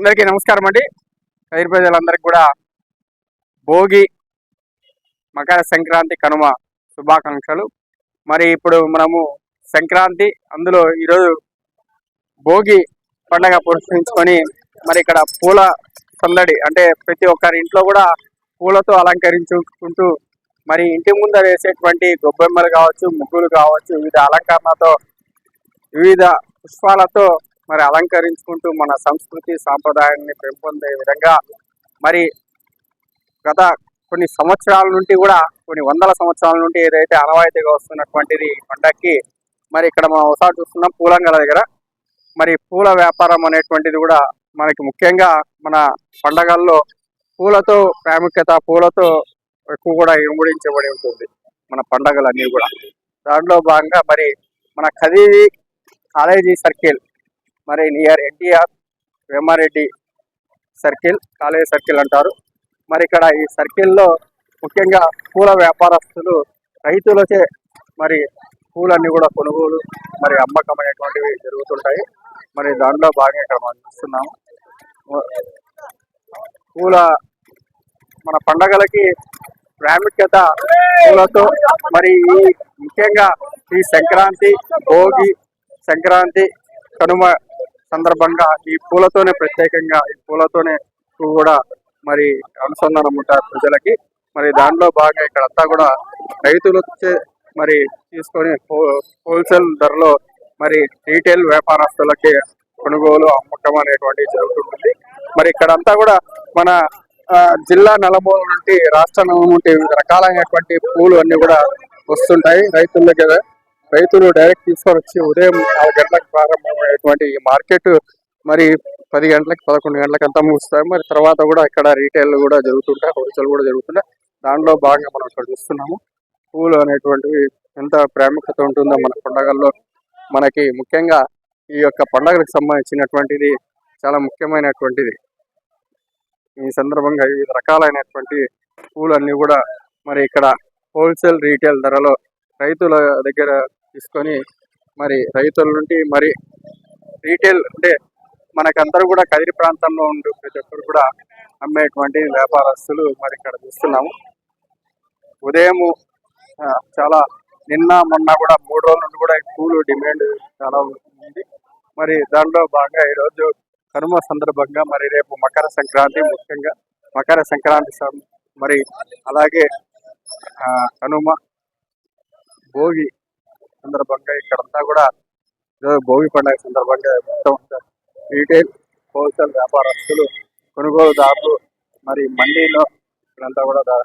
అందరికీ నమస్కారం అండి. రైతు ప్రజలందరికీ కూడా భోగి, మకర సంక్రాంతి, కనుమ శుభాకాంక్షలు. మరి ఇప్పుడు మనము సంక్రాంతి, అందులో ఈరోజు భోగి పండగ పురస్కరించుకొని మరి ఇక్కడ పూల సందడి, అంటే ప్రతి ఒక్కరి ఇంట్లో కూడా పూలతో అలంకరించుకుంటూ మరి ఇంటి ముందర వేసేటువంటి గొబ్బెమ్మలు కావచ్చు, ముగ్గులు కావచ్చు, వివిధ అలంకరణతో వివిధ పుష్పాలతో మరి అలంకరించుకుంటూ మన సంస్కృతి సాంప్రదాయాన్ని పెంపొందే విధంగా మరి గత కొన్ని సంవత్సరాల నుండి కూడా, కొన్ని వందల సంవత్సరాల నుండి ఏదైతే ఆనవాయితీగా వస్తున్నటువంటిది పండగకి మరి ఇక్కడ మనం ఒకసారి చూస్తున్నాం పూలంగల దగ్గర. మరి పూల వ్యాపారం అనేటువంటిది కూడా మనకి ముఖ్యంగా మన పండగల్లో పూలతో ప్రాముఖ్యత, పూలతో ఎక్కువ కూడా ఇముడించబడి ఉంటుంది మన పండగలన్నీ కూడా. దాంట్లో భాగంగా మరి మన ఖదీవి కాలేజీ సర్కిల్, మరి near NTR Vemareddy circle, college circle అంటారు. మరి ఇక్కడ ఈ సర్కిల్లో ముఖ్యంగా పూల వ్యాపారస్తులు రైతులచే మరి పూలన్నీ కూడా కొనుగోలు మరి అమ్మకం అనేటువంటివి జరుగుతుంటాయి. మరి దాంట్లో భాగంగా ఇక్కడ మనం చూస్తున్నాము పూల మన పండగలకి ప్రాముఖ్యత పూలతో. మరి ఈ ముఖ్యంగా ఈ సంక్రాంతి, భోగి, సంక్రాంతి, కనుమ సందర్భంగా ఈ పూలతోనే ప్రత్యేకంగా ఈ పూలతోనే కూడా మరి అనుసంధానం ఉంటారు ప్రజలకి. మరి దాంట్లో భాగంగా ఇక్కడంతా కూడా రైతులు మరి తీసుకొని హోల్సేల్ ధరలో మరి రీటైల్ వ్యాపారస్తులకి కొనుగోలు అమ్మకం అనేటువంటివి జరుగుతుంటుంది. మరి ఇక్కడంతా కూడా మన జిల్లా నలుమూల నుండి, రాష్ట్ర నలుమూల నుండి వివిధ రకాలైనటువంటి పూలు అన్ని కూడా వస్తుంటాయి రైతుల దగ్గర. రైతులు డైరెక్ట్ తీసుకొని వచ్చి ఉదయం 4 గంటలకు ప్రారంభమైనటువంటి ఈ మార్కెట్ మరి 10 గంటలకు 11 గంటలకు అంతా ముగుస్తాయి. మరి తర్వాత కూడా ఇక్కడ రీటైల్ కూడా జరుగుతుంటాయి, హోల్సేల్ కూడా జరుగుతుంటాయి. దానిలో భాగంగా మనం ఇక్కడ చూస్తున్నాము పూలు అనేటువంటివి ఎంత ప్రాముఖ్యత ఉంటుందో మన పండుగల్లో. మనకి ముఖ్యంగా ఈ యొక్క పండుగలకు సంబంధించినటువంటిది చాలా ముఖ్యమైనటువంటిది. ఈ సందర్భంగా వివిధ రకాలైనటువంటి పూలు అన్ని కూడా మరి ఇక్కడ హోల్సేల్, రీటైల్ ధరలో రైతుల దగ్గర తీసుకొని మరి రైతుల నుండి మరి రీటైల్, అంటే మనకందరూ కూడా కదిరి ప్రాంతంలో ఉండే ప్రతి ఒక్కరు కూడా అమ్మేటువంటి వ్యాపారస్తులు మరి ఇక్కడ చూస్తున్నాము. ఉదయము చాలా నిన్న మొన్న కూడా 3 రోజుల నుండి కూడా పూలు డిమాండ్ చాలా ఉంది. మరి దాంట్లో భాగంగా ఈరోజు కనుమ సందర్భంగా మరి రేపు మకర సంక్రాంతి, ముఖ్యంగా మకర సంక్రాంతి మరి అలాగే కనుమ, భోగి సందర్భంగా ఇక్కడంతా కూడా భోగి పండుగ సందర్భంగా మొత్తం రీటైల్, హోల్సేల్ వ్యాపారస్తులు, కొనుగోలుదారులు మరి మండీలో ఇక్కడంతా కూడా